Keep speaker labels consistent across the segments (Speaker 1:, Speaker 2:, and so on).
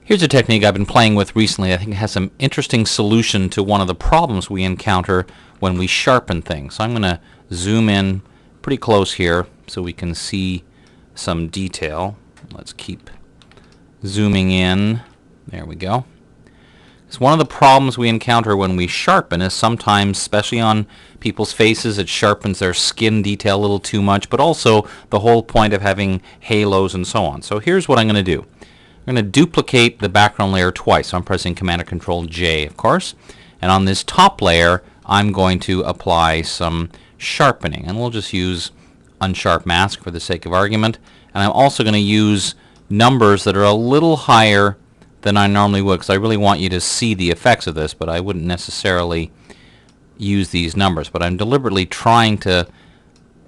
Speaker 1: Here's a technique I've been playing with recently. I think it has some interesting solution to one of the problems we encounter when we sharpen things. So I'm going to zoom in pretty close here so we can see some detail. Let's keep zooming in. There we go. So one of the problems we encounter when we sharpen is sometimes, especially on people's faces, it sharpens their skin detail a little too much, but also the whole point of having halos and so on. So here's what I'm going to do. I'm going to duplicate the background layer twice. So I'm pressing Command or Control J, of course. And on this top layer, I'm going to apply some sharpening. And we'll just use Unsharp Mask for the sake of argument. And I'm also going to use numbers that are a little higher than I normally would, because I really want you to see the effects of this, but I wouldn't necessarily use these numbers. But I'm deliberately trying to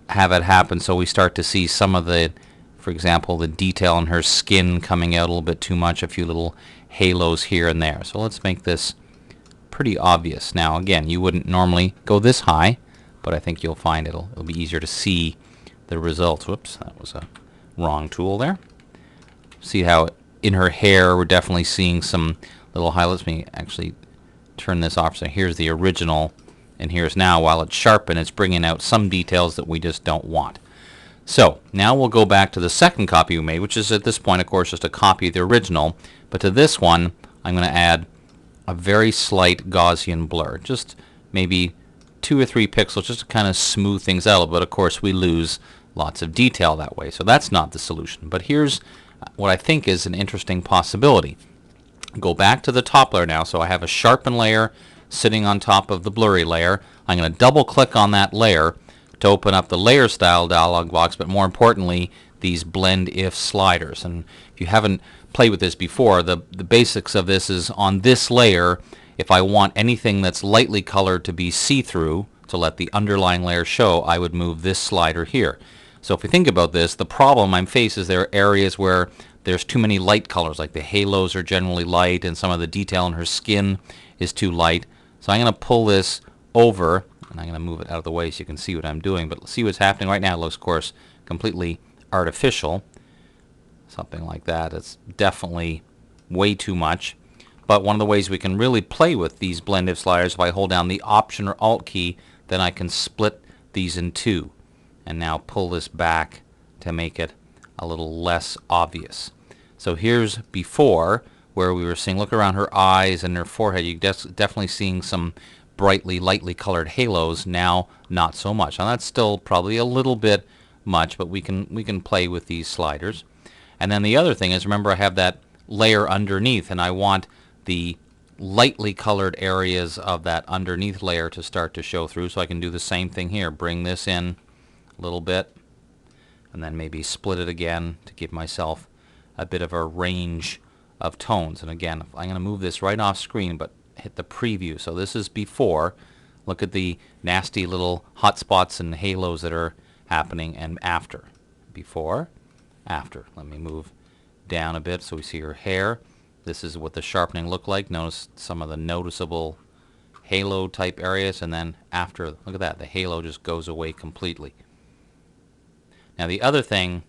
Speaker 1: have it happen so we start to see some of the, for example, the detail in her skin coming out a little bit too much, a few little halos here and there. So let's make this pretty obvious. Now again, you wouldn't normally go this high, but I think you'll find it'll be easier to see the results. Whoops, that was a wrong tool there. See how in her hair we're definitely seeing some little highlights. Let me actually turn this off. So here's the original, and here's now, while it's sharpened, it's bringing out some details that we just don't want. So now we'll go back to the second copy we made, which is at this point, of course, just a copy of the original. But to this one, I'm going to add a very slight Gaussian blur, just maybe 2 or 3 pixels, just to kind of smooth things out. But of course, we lose lots of detail that way. So that's not the solution. But here's what I think is an interesting possibility. Go back to the top layer now. So I have a sharpen layer sitting on top of the blurry layer. I'm going to double click on that layer to open up the layer style dialog box, but more importantly, these blend if sliders. And if you haven't played with this before, the basics of this is on this layer, if I want anything that's lightly colored to be see-through, to let the underlying layer show, I would move this slider here. So if we think about this, the problem I'm faced is there are areas where there's too many light colors, like the halos are generally light and some of the detail in her skin is too light. So I'm going to pull this over, and I'm going to move it out of the way so you can see what I'm doing. But see what's happening right now. It looks, of course, completely artificial. Something like that. It's definitely way too much. But one of the ways we can really play with these blend if sliders, if I hold down the Option or Alt key, then I can split these in two. And now pull this back to make it a little less obvious. So here's before, where we were seeing, look around her eyes and her forehead, you're definitely seeing some brightly, lightly colored halos. Now, not so much. Now that's still probably a little bit much, but we can play with these sliders. And then the other thing is, remember I have that layer underneath, and I want the lightly colored areas of that underneath layer to start to show through. So I can do the same thing here. Bring this in a little bit, and then maybe split it again to give myself a bit of a range of tones. And again, I'm going to move this right off screen, but hit the preview. So this is before. Look at the nasty little hot spots and halos that are happening, and after. Before, after. Let me move down a bit so we see her hair. This is what the sharpening looked like. Notice some of the noticeable halo type areas, and then after, look at that, the halo just goes away completely. Now the other thing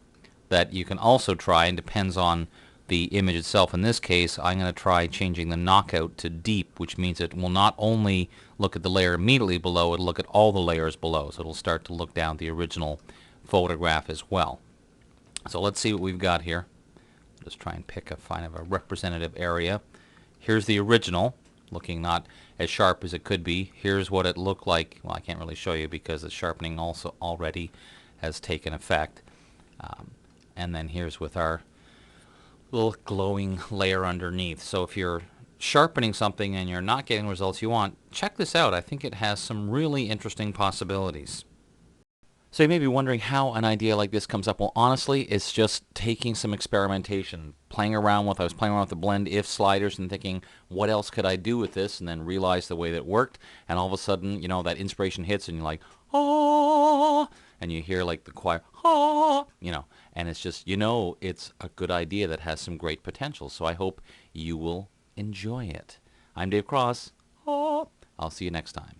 Speaker 1: that you can also try, and depends on the image itself, in this case I'm going to try changing the knockout to deep, which means it will not only look at the layer immediately below, it'll look at all the layers below, so it'll start to look down at the original photograph as well. So let's see what we've got here. Just try and pick a representative area. Here's the original, looking not as sharp as it could be. Here's what it looked like. Well, I can't really show you because the sharpening also already has taken effect. And then here's with our little glowing layer underneath. So if you're sharpening something and you're not getting results you want, check this out. I think it has some really interesting possibilities. So you may be wondering how an idea like this comes up. Well, honestly, it's just taking some experimentation, playing around with, I was playing around with the blend if sliders and thinking, what else could I do with this? And then realized the way that it worked. And all of a sudden, you know, that inspiration hits and you're like, oh, and you hear like the choir, oh, you know, and it's just, you know, it's a good idea that has some great potential. So I hope you will enjoy it. I'm Dave Cross. Oh, I'll see you next time.